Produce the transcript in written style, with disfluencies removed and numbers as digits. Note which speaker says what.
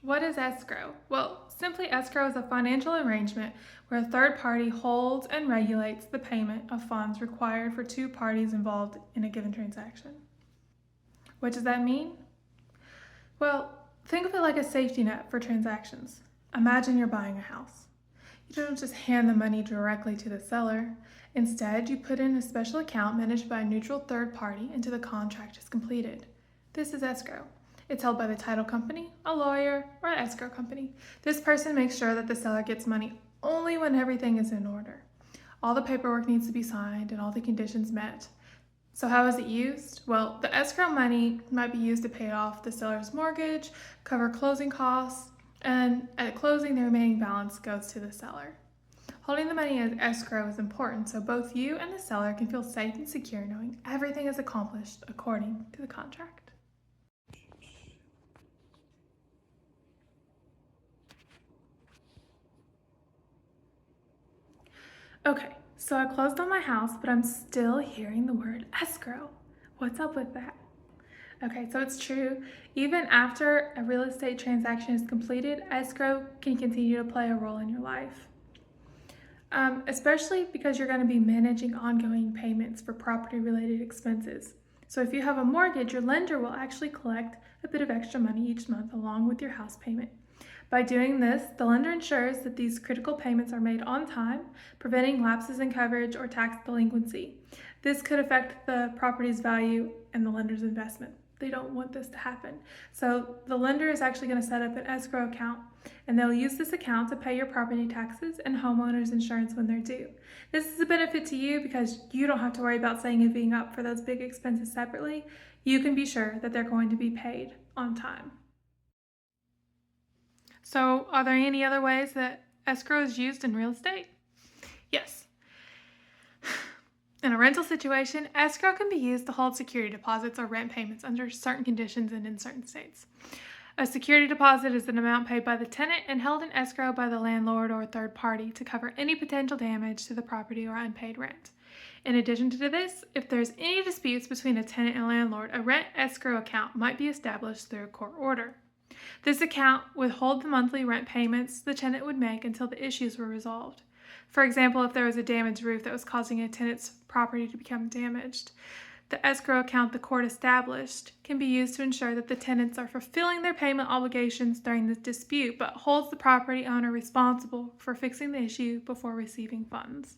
Speaker 1: What is escrow? Well, simply escrow is a financial arrangement where a third party holds and regulates the payment of funds required for two parties involved in a given transaction. What does that mean? Well, think of it like a safety net for transactions. Imagine you're buying a house. You don't just hand the money directly to the seller. Instead, you put in a special account managed by a neutral third party until the contract is completed. This is escrow. It's held by the title company, a lawyer, or an escrow company. This person makes sure that the seller gets money only when everything is in order. All the paperwork needs to be signed and all the conditions met. So how is it used? Well, the escrow money might be used to pay off the seller's mortgage, cover closing costs, and at closing, the remaining balance goes to the seller. Holding the money as escrow is important so both you and the seller can feel safe and secure knowing everything is accomplished according to the contract. Okay, so I closed on my house, but I'm still hearing the word escrow. What's up with that? Okay, so it's true. Even after a real estate transaction is completed, escrow can continue to play a role in your life. Especially because you're going to be managing ongoing payments for property-related expenses. So if you have a mortgage, your lender will actually collect a bit of extra money each month along with your house payment. By doing this, the lender ensures that these critical payments are made on time, preventing lapses in coverage or tax delinquency. This could affect the property's value and the lender's investment. They don't want this to happen. So the lender is actually going to set up an escrow account, and they'll use this account to pay your property taxes and homeowners insurance when they're due. This is a benefit to you because you don't have to worry about saving up for those big expenses separately. You can be sure that they're going to be paid on time. So, are there any other ways that escrow is used in real estate? Yes. In a rental situation, escrow can be used to hold security deposits or rent payments under certain conditions and in certain states. A security deposit is an amount paid by the tenant and held in escrow by the landlord or third party to cover any potential damage to the property or unpaid rent. In addition to this, if there's any disputes between a tenant and landlord, a rent escrow account might be established through a court order. This account would hold the monthly rent payments the tenant would make until the issues were resolved. For example, if there was a damaged roof that was causing a tenant's property to become damaged, the escrow account the court established can be used to ensure that the tenants are fulfilling their payment obligations during the dispute, but holds the property owner responsible for fixing the issue before receiving funds.